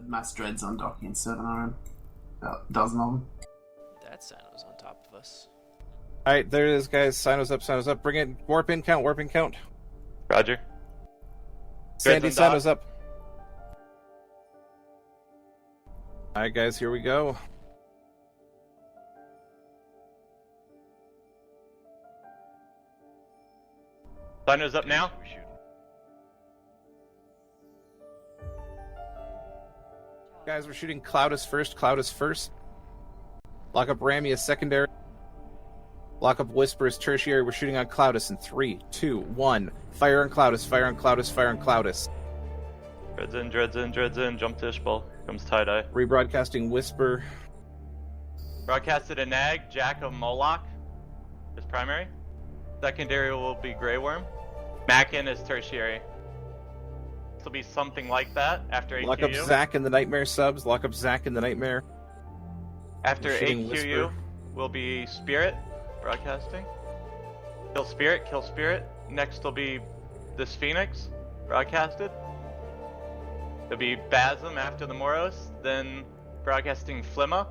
Mass dreads on docking in 7RM. About a dozen of them. That Sano's on top of us. Alright, there it is, guys. Sinos up. Bring it. Warp in count. Roger. Sandy, Dreads on Sinos up. Alright, guys, here we go. Sinos up now. Guys, we're shooting Cloudus first. Lock up Rami as secondary. Lock up Whisper as tertiary. We're shooting on Cloudus in 3, 2, 1. Fire on Cloudus. Dreads in. Jump to Ishbal. Comes tie-dye. Rebroadcasting Whisper. Broadcasted a Nag, Jack of Moloch is primary. Secondary will be Grey Worm. Mackin is tertiary. This will be something like that after AQU. Lock up Zach and the Nightmare subs. After We're shooting AQU Whisper. will be Spirit broadcasting. Kill Spirit. Next will be this Phoenix broadcasted. It'll be Basm after the Moros, then broadcasting Flimma.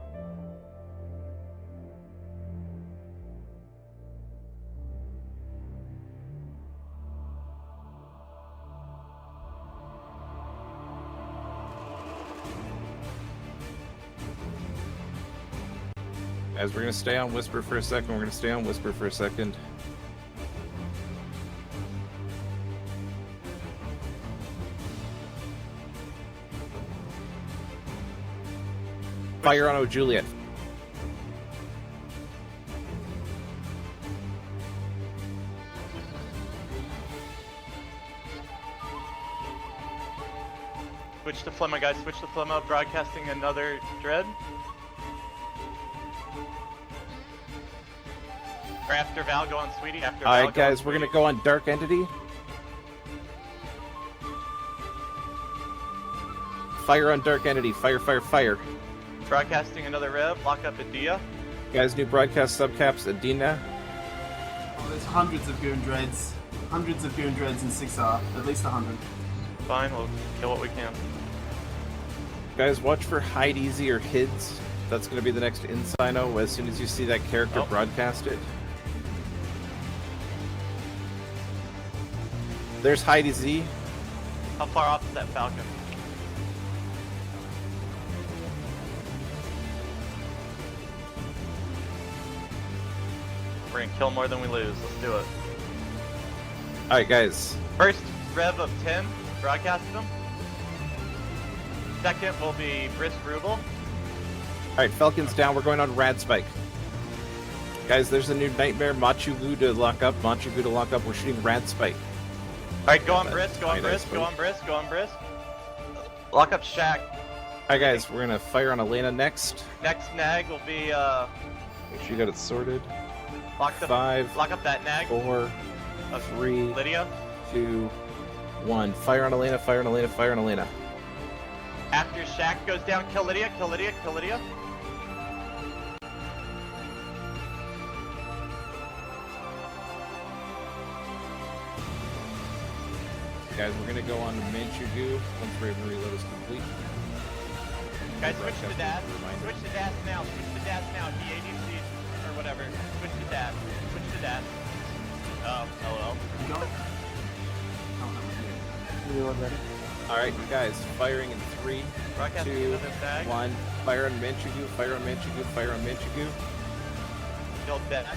Guys, we're gonna stay on Whisper for a second. Fire on O'Juliet. Switch to Flimma, guys. Broadcasting another Dread. Or after Val, go on Sweetie. Alright, guys, we're gonna go on Dark Entity. Fire on Dark Entity. Fire. Broadcasting another Rev. Lock up Adia. Guys, new broadcast subcaps, Adina. Oh, there's hundreds of Goon dreads. Hundreds of Goon dreads in 6R. At least 100. Fine, we'll kill what we can. Guys, watch for Hide Easy or Hids. That's gonna be the next Insino as soon as you see that character broadcasted. There's Hide Easy. How far off is that Falcon? We're gonna kill more than we lose. Let's do it. Alright, guys. First Rev of 10, broadcasted them. Second will be Brisk Ruble. Alright, Falcon's down. We're going on Rad Spike. Guys, there's a new Nightmare Machugu to lock up. We're shooting Rad Spike. Alright, go on Brisk. Lock up Shaq. Alright, guys, we're gonna fire on Elena next. Next Nag will be, Make sure you got it sorted. lock up that Nag. 4, 3, Lydia. 2, 1. Fire on Elena. After Shaq goes down, kill Lydia. Guys, we're gonna go on to Manchugu once Raven Reload is complete. Guys, switch to Dash. Switch to Dash now. He ADC or whatever. Switch to Dash. Oh, LOL. You got it? Oh, no, Alright, guys, firing in 3, Broadcasting 2, another Nag. 1. Fire on Manchugu. Kill Dash.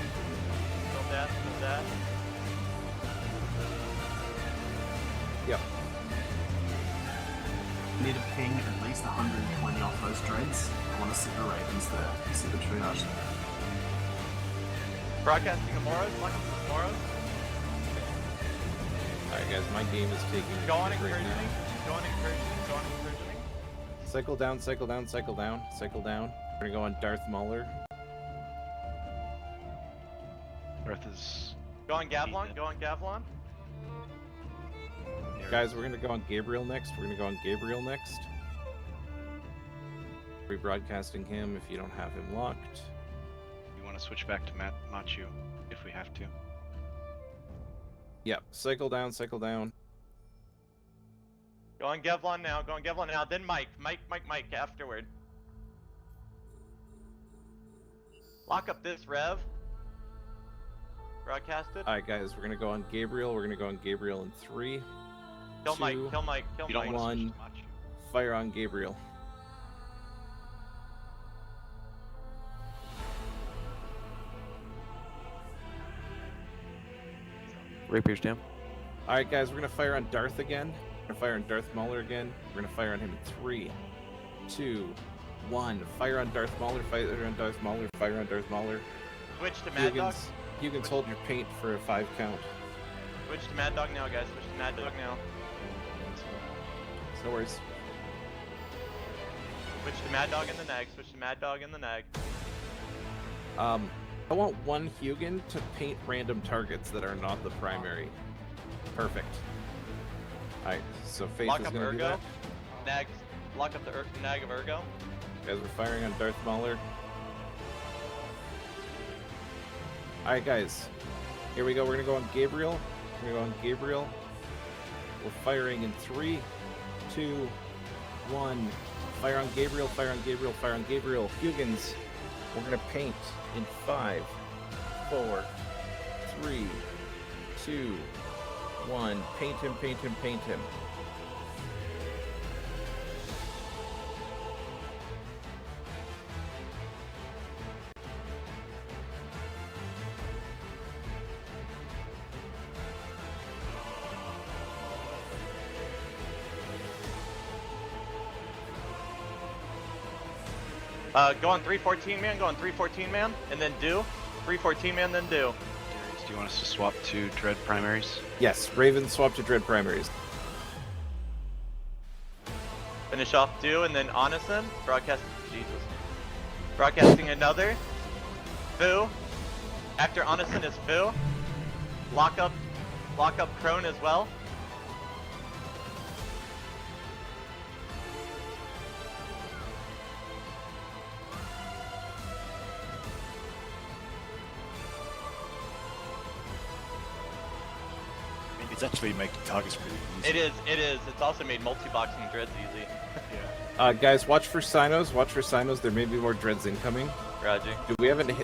Yep. Need to ping at least 120 off those dreads. I want to see the Ravens there. See the triage there. Broadcasting Amoros. Lock up Amoros. Alright, guys, my game is taking Go on right encouraging. now. Go on encouraging. Cycle down. We're gonna go on Darth Mauler. Darth is... Go on Gavlon. Guys, we're gonna go on Gabriel next. Rebroadcasting him if you don't have him locked. You want to switch back to Machu if we have to. Yep, cycle down. Go Go on Gevlon now. Go on Gevlon now. Then Mike afterward. Lock up this Rev. Broadcasted. Alright, guys, we're gonna go on Gabriel. We're gonna go on Gabriel in 3, Kill 2, Mike. Kill Mike. Kill You don't Mike. want to One. switch to Machu. fire on Gabriel. Rapier's down. Alright, guys, we're gonna fire on Darth again. We're gonna fire on Darth Mauler again. We're gonna fire on him in 3, 2, 1. Fire on Darth Mauler, fire on Darth Mauler, fire on Darth Mauler. Switch to Mad Dog. Hugins, hold your paint for a 5 count. Switch to Mad Dog now, guys. Switch to Mad Dog now. No worries. Switch to Mad Dog in the nag. Switch to Mad Dog in the nag. I want one Hugin to paint random targets that are not the primary. Perfect. Alright, so Faith Lock is up gonna do Ergo. that. Nag. Lock up the nag of Ergo. Guys, we're firing on Darth Mauler. Alright, guys. Here we go. We're gonna go on Gabriel. We're gonna go on Gabriel. We're firing in 3, 2, 1. Fire on Gabriel, fire on Gabriel, fire on Gabriel. Hugins. We're gonna paint in 5, 4, 3, 2, 1. Paint him, paint him, paint him. Go on 314 man. Go on 314 man, and then do 314 man, then do. Darius, do you want us to swap to Dread primaries? Yes, Raven swap to Dread primaries. Finish off do, and then Onison. Broadcast. Jesus. Broadcasting another. Foo. After Onison is Foo. Lock up Crone as well. It's actually making targets pretty easy. It is. It's also made multi-boxing dreads easy. Guys, watch for Sinos. Watch for Sinos. There may be more dreads incoming. Roger.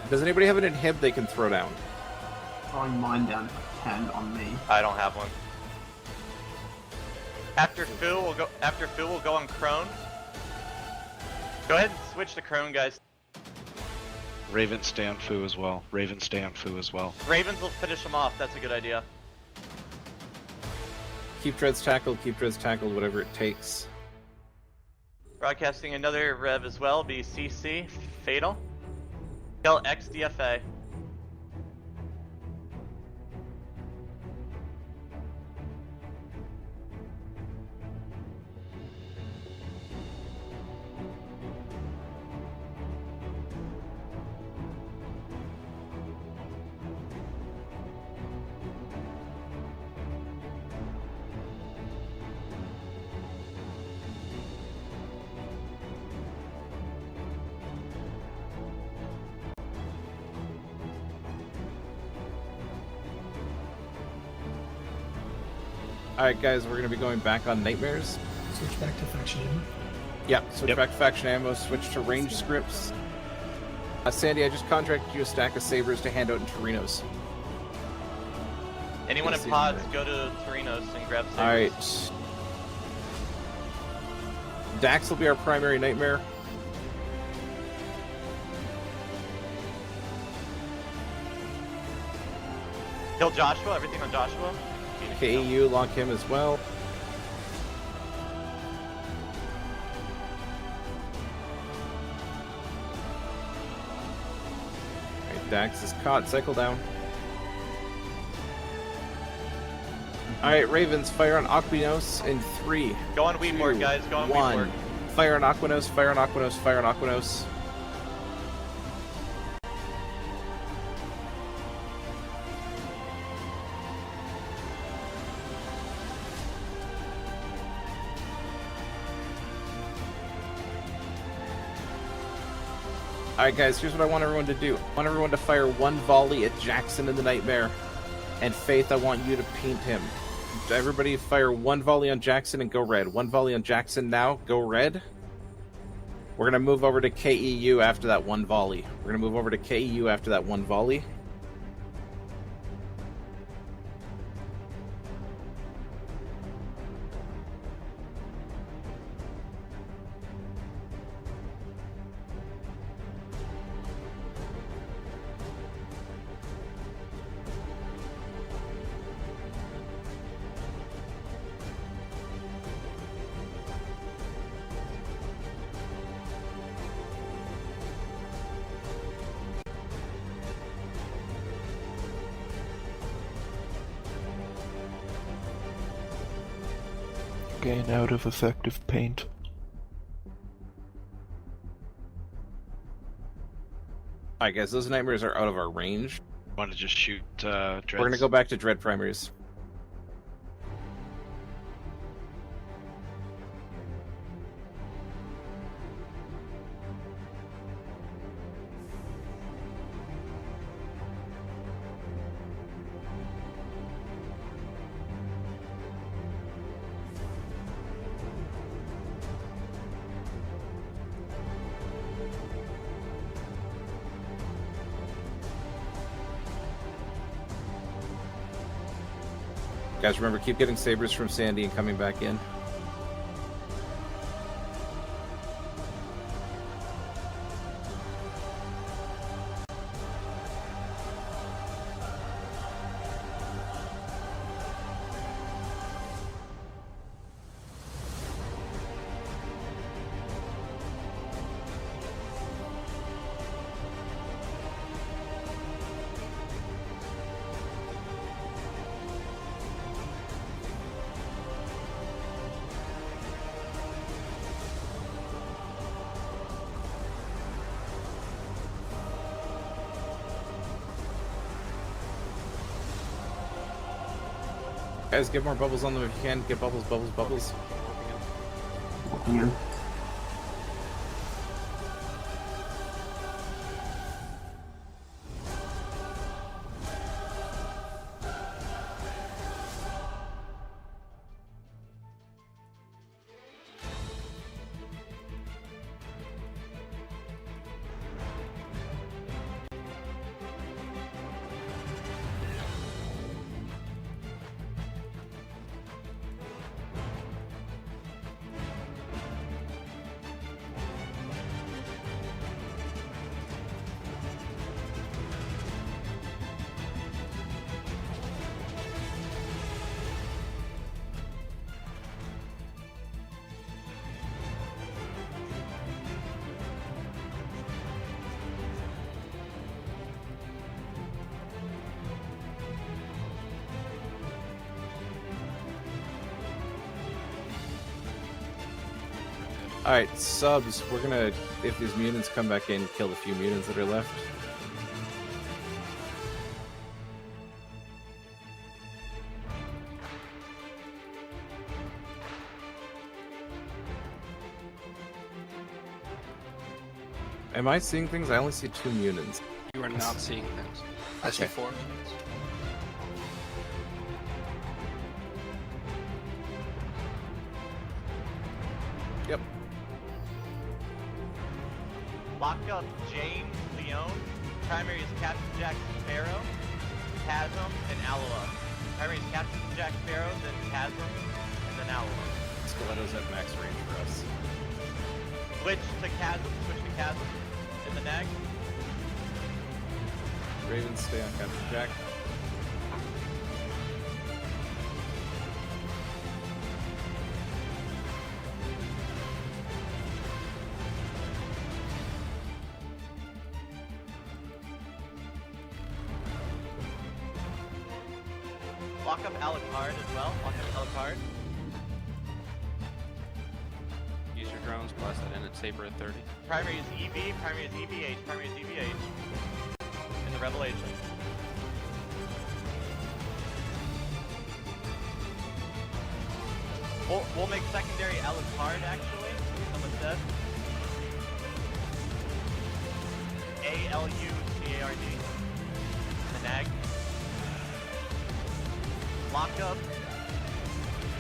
Does anybody have an inhib they can throw down? Throwing mine down if I can on me. I don't have one. After Foo, we'll go on Crone. Go ahead and switch to Crone, guys. Raven stay on Fu as well. Raven stay on Fu as well. Ravens will finish them off. That's a good idea. Keep dreads tackled, whatever it takes. Broadcasting another rev as well. Be CC Fatal. Kill XDFA. Alright, guys, we're going to be going back on Nightmares. Switch back to faction ammo. Yep, switch back to faction ammo, switch to range scripts. Sandy, I just contracted you a stack of sabers to hand out in Torinos. Anyone in Yes, pods, right. go to Torinos and grab sabers. Alright. Dax will be our primary Nightmare. Kill Joshua. Everything on Joshua. KEU, lock him as well. Alright, Dax is caught. Cycle down. Alright, Ravens, fire on Aquinos in 3. Go on Weedboard, 2, guys. Go on 1. Weedboard. Fire on Aquinos, fire on Aquinos, fire on Aquinos. Alright guys, here's what I want everyone to do. I want everyone to fire one volley at Jackson in the Nightmare. And Faith, I want you to paint him. Everybody fire one volley on Jackson and go red. One volley on Jackson now, go red. We're going to move over to KEU after that one volley. We're going to move over to KEU after that one volley. Gain out of effective paint. Alright guys, those nightmares are out of our range. Want to just shoot Dreads? We're going to go back to Dread primaries. Guys, remember, keep getting sabers from Sandy and coming back in. Guys, get more bubbles on them if you can. Get bubbles, bubbles, bubbles. Walking in. Alright, subs, we're gonna, if these mutants come back in, kill the few mutants that are left. Am I seeing things? I only see 2 mutants. You are not seeing things. I see Okay. 4 minutes. Yep. Lock up James Leone. Primary is Captain Jack Sparrow, Chasm, and Alola. Primary is Captain Jack Sparrow, then Chasm, and then Alola. Stiletto's at max range for us. Switch to Chasm in the nag. Ravens, stay on Captain Jack. Lock up Alucard as well. Lock up Alucard. Use your drones, blast that in at Saber at 30. Primary is EV, primary is EVH, primary is EVH. In the Revelation. We'll make secondary Alucard actually. Someone said. ALUCARD. The nag. Lock up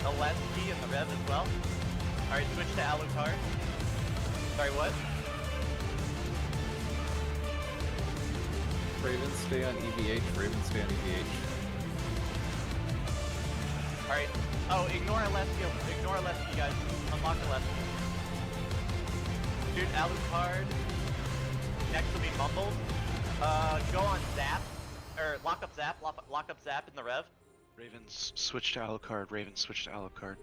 Oleski in the rev as well. Alright, switch to Alucard. Sorry, what? Ravens stay on EVH. Ravens stay on EVH. Alright. Oh, ignore Oleski. Ignore Oleski, guys. Unlock Oleski. Shoot Alucard. Next will be Mumbles. Go on Zap. Or lock up Zap. Lock up Zap in the rev. Ravens switch to Alucard. Ravens switch to Alucard.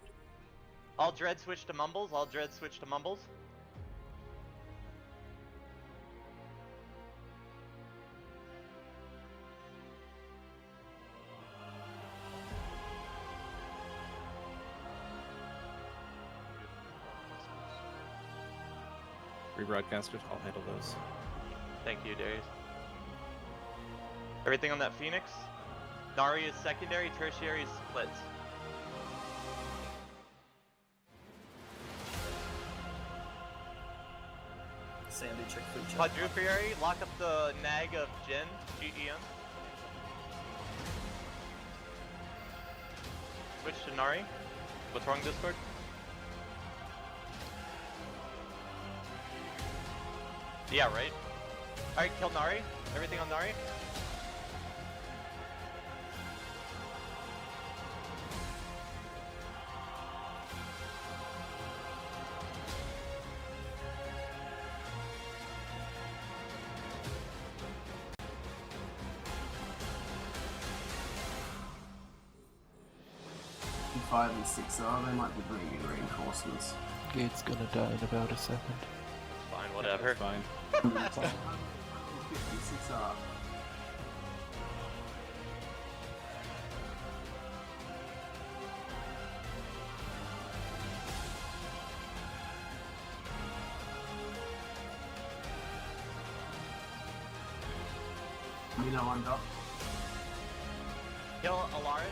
All Dread switch to Mumbles. All Dread switch to Mumbles. Rebroadcasters, I'll handle those. Thank you, Darius. Everything on that Phoenix? Nari is secondary, tertiary is splits. Sandy, check food check. Quadrupedary, lock up the nag of Jin, GEM. Switch to Nari. What's wrong, Discord? Yeah, right? Alright, kill Nari. Everything on Nari. Five and 6R, they might be bringing in reinforcements. Gate's gonna die in about a second. Fine, whatever. Fine. 6R. You know one dot. Kill Alaris.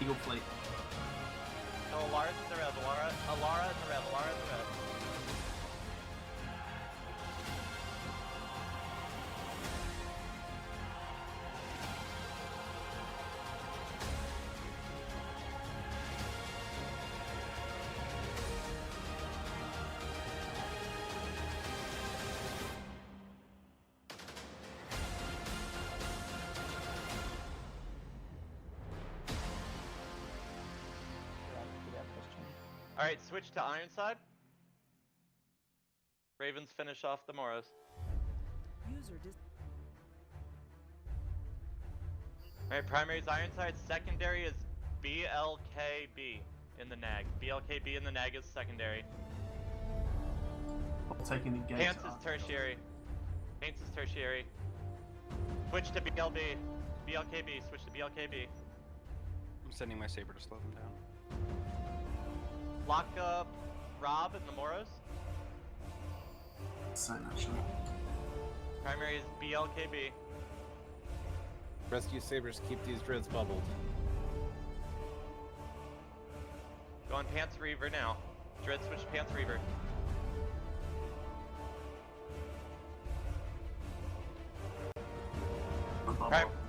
Eagle fleet. Kill Alaris in the rev. Alara in the rev. Alara in the rev. Alright, switch to Ironside. Ravens finish off the Moros. Alright, primary is Ironside, secondary is BLKB in the nag. BLKB in the nag is secondary. Taking the gate. Pants is tertiary. Paints is tertiary. Switch to BLB. BLKB, switch to BLKB. I'm sending my saber to slow them down. Lock up Rob in the Moros. Same actually. Primary is BLKB. Rescue sabers, keep these dreads bubbled. Go on Pants Reaver now. Dread switch to Pants Reaver.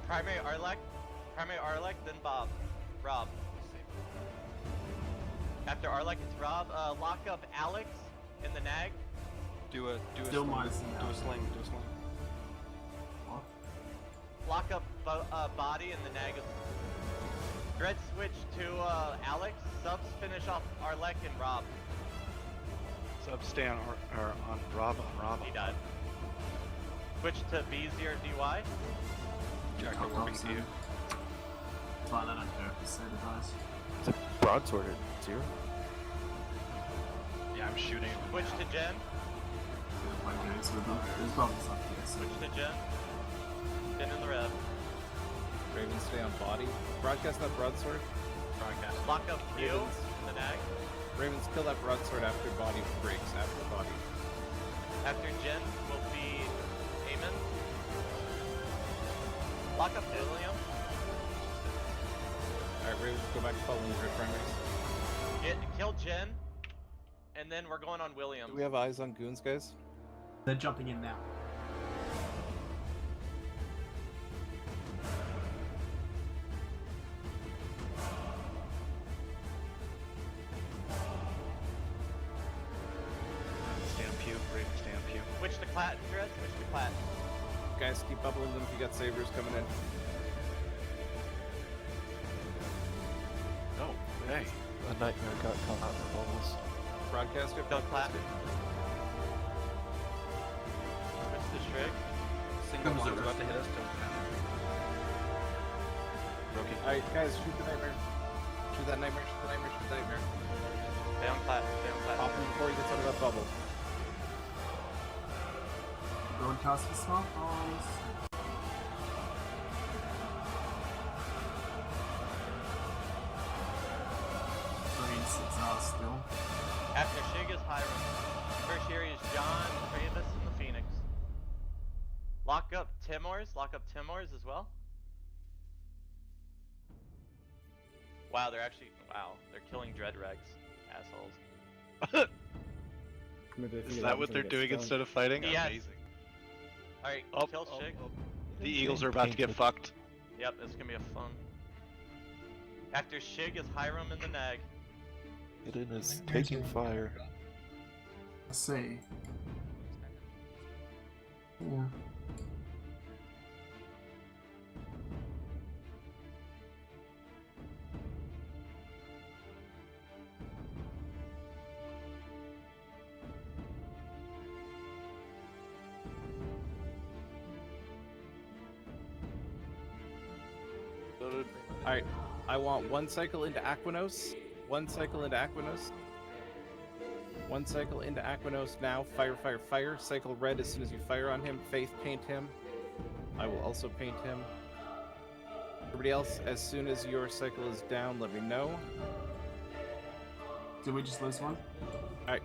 Primary Arlek. Primary Arlek, then Bob. Rob. After Arlek, it's Rob. Lock up Alex in the nag. Do a Still sling. minus in Do a sling. Do a sling. What? Lock up Body in the nag. Dread switch to Alex. Subs finish off Arlek and Rob. Sub stay on Rob. He died. Switch to B0 DY. Jack, I'm warping to you. Fine, I don't care if the saber dies. It's a broadsword at 0. Yeah, I'm shooting. Switch to Jen. Gonna play games with them. There's bubbles up here, so. Switch to Jen. Jen in the rev. Ravens stay on body. Broadcast that broadsword. Broadcast. Lock up Q Ravens. in the nag. Ravens, kill that broadsword after body breaks. After body. After Jen will be Eamon. Lock up William. Alright, Ravens, go back to following your primaries. Kill Jen. And then we're going on William. Do we have eyes on goons, guys? They're jumping in now. Switch to Clat, Dread. Switch to Clat. Guys, keep bubbling them if you got sabers coming in. No way. A nightmare got caught out in the bubbles. Broadcaster, Kill Clat. Switch to Shrig. Single Comes one's over. about to hit us. Don't Broken. Alright, guys, shoot the nightmare. Shoot that nightmare, shoot the nightmare, shoot the nightmare. Stay on Clat. Stay on Clat. Pop him before he gets out of that bubble. Broadcast for smart bombs. Green 6R still. After Shig is Hiram. Tertiary is John, Travis, and the Phoenix. Lock up Timors. Lock up Timors as well. Wow, they're actually. Wow, they're killing Dreadregs. Assholes. Is that what they're doing instead of fighting? Yes. Amazing. Alright, Oh, kill oh, Shig. oh. The Eagles are about to get fucked. Yep, this is gonna be a fun. After Shig is Hiram and the Nag. It is taking fire. I see. Yeah. Alright, I want one cycle into Aquinos. One cycle into Aquinos. One cycle into Aquinos now. Fire, fire, fire. Cycle red as soon as you fire on him. Faith, paint him. I will also paint him. Everybody else, as soon as your cycle is down, let me know. Did we just lose one? Alright.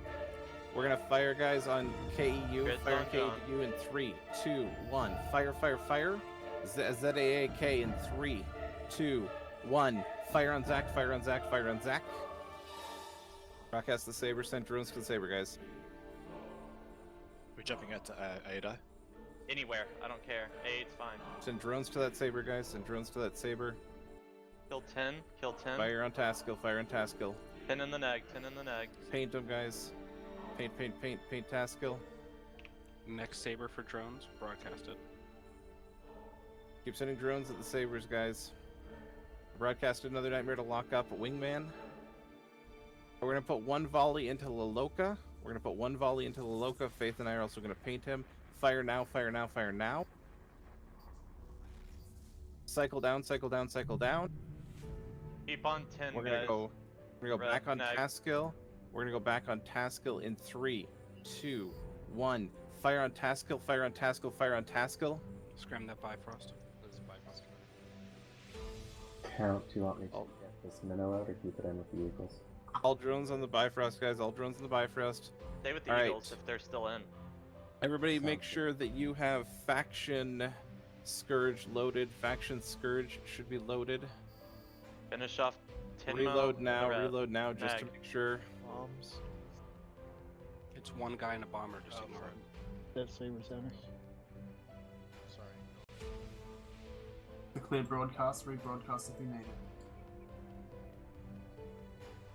We're gonna fire, guys, on KEU. Red Fire on zone gone. KEU in 3, 2, 1. Fire, fire, fire. ZAAK in 3, 2, 1. Fire on Zach, fire on Zach, fire on Zach. Broadcast the saber, send drones to the saber, guys. We're jumping out to Ada. Anywhere, I don't care. 8's fine. Send drones to that saber, guys. Send drones to that saber. Kill 10, kill 10. Fire on Taskill, fire on Taskill. 10 in the Nag, 10 in the Nag. Paint them, guys. Paint, paint, paint, paint Taskill. Next saber for drones, broadcasted. Keep sending drones at the sabers, guys. Broadcast another nightmare to lock up Wingman. We're gonna put one volley into Laloka. We're gonna put one volley into Laloka. Faith and I are also gonna paint him. Fire now, fire now, fire now. Cycle down, cycle down, cycle down. Keep on 10, We're gonna guys. go. We're gonna go Red back on Nag. Taskill. We're gonna go back on Taskill in 3, 2, 1. Fire on Taskill. Fire on Taskill. Fire on Taskill. Scram that Bifrost. There's a Bifrost coming. Count, do you want me to get this minnow out or keep it in with the Eagles? All drones on the Bifrost, guys. All drones on the Bifrost. Stay with the All right. Eagles if they're still in. Everybody make sure that you have Faction Scourge loaded. Faction Scourge should be loaded. Finish off 10 Reload now, just to make sure. Bombs. It's one guy in a bomber, just ignore it. Dead Saber Center. Sorry. The clear broadcast, rebroadcast if you need it.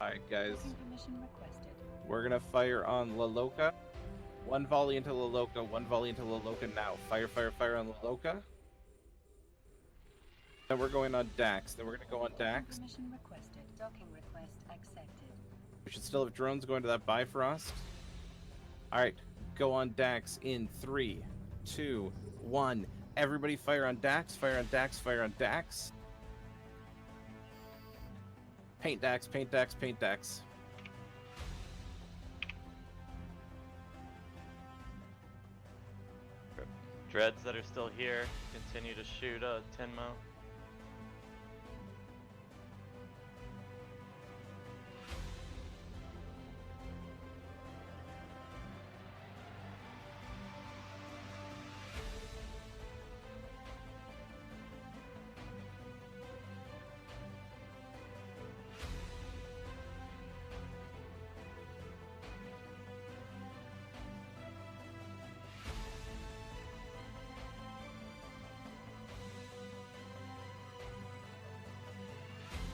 Alright, guys. Permission requested. We're gonna fire on Laloka. One volley into Laloka, one volley into Laloka now. Fire, fire, fire on Laloka. Then we're going on Dax. Then we're gonna go on Dax. Permission requested. Docking request accepted. We should still have drones going to that Bifrost. Alright, go on Dax in 3, 2, 1. Everybody fire on Dax, fire on Dax, fire on Dax. Paint Dax, paint Dax, paint Dax. Dreads that are still here, continue to shoot Tenmo.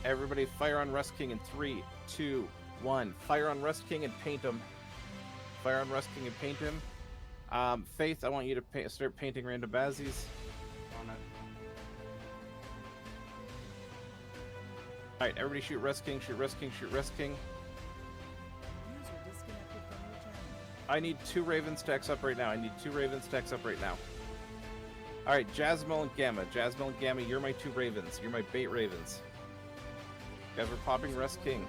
Everybody fire on Rust King in 3, 2, 1. Fire on Rust King and paint him. Fire on Rust King and paint him. Faith, I want you to start painting random bazzies. On it. Alright, everybody shoot Rest King, shoot Rest King, shoot Rest King. User disconnected from your channel. I need 2 Raven stacks up right now. I need 2 Raven stacks up right now. Alright, Jasmine and Gamma. Jasmine and Gamma, you're my 2 Ravens. You're my bait Ravens. You guys are popping Rest King.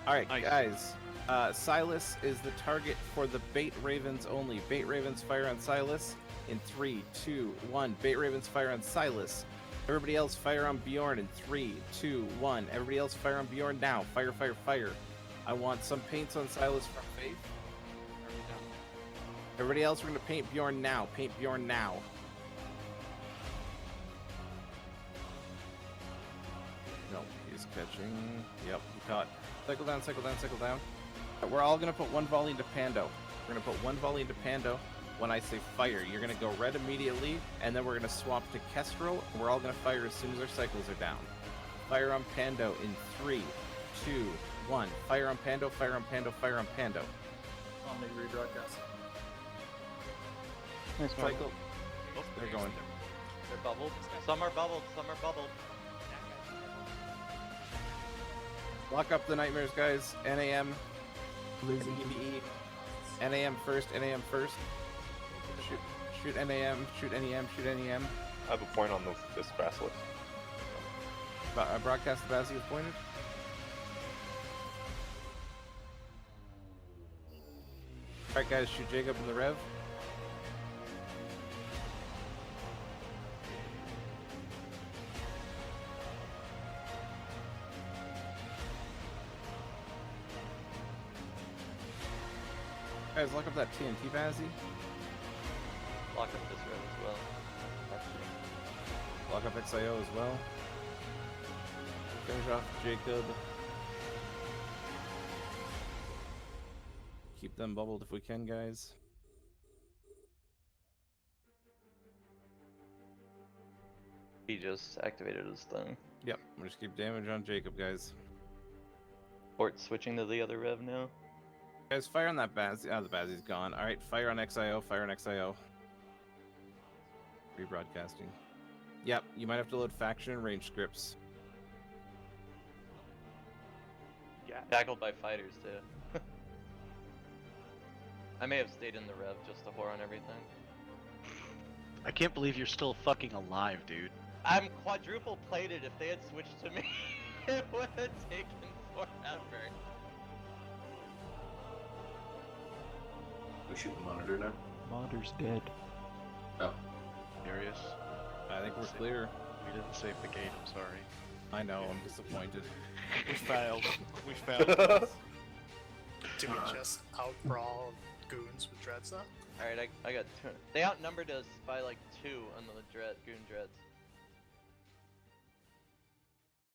Alright, Nice. guys. Silas is the target for the bait Ravens only. Bait Ravens fire on Silas in 3, 2, 1. Bait Ravens fire on Silas. Everybody else fire on Bjorn in 3, 2, 1. Everybody else fire on Bjorn now. Fire, fire, fire. I want some paints on Silas from Faith. Everybody else, we're gonna paint Bjorn now. Paint Bjorn now. No, he's catching. Yep, he caught. Cycle down, cycle down, cycle down. We're all gonna put 1 volley into Pando. We're gonna put 1 volley into Pando. When I say fire, you're gonna go red immediately, and then we're gonna swap to Kestrel, and we're all gonna fire as soon as our cycles are down. Fire on Pando in 3, 2, 1. Fire on Pando, fire on Pando, fire on Pando. On the rebroadcast. Cycle. Oh, They're going. They're bubbled. Some are bubbled, some are bubbled. Lock up the nightmares, guys. NAM. EVE. NAM first, NAM first. Shoot NAM, shoot NEM, shoot NEM. I have a point on this bracelet. Broadcast the Bazzi is pointed. Alright guys, shoot Jacob in the Rev. Guys, lock up that TNT Bazzi. Lock up this road as well. Lock up XIO as well. Finish off Jacob. Keep them bubbled if we can, guys. He just activated his thing. Yep, we'll just keep damage on Jacob, guys. Port switching to the other rev now. Guys, fire on that Bazzi. Oh, the Bazzi's gone. Alright, fire on XIO, fire on XIO. Rebroadcasting. Yep, you might have to load faction and range scripts. Yeah. Tackled by fighters too. I may have stayed in the rev just to whore on everything. I can't believe you're still fucking alive, dude. I'm quadruple plated. If they had switched to me, it would have taken forever. We shoot the monitor now. Monitor's dead. Oh. Serious? I think we're clear. We didn't save the gate, I'm sorry. I know, I'm disappointed. We failed. We failed. Do we just outbrawl Goons with Dreadnought? Alright, I got 2. They outnumbered us by like 2 on the Goon Dreads.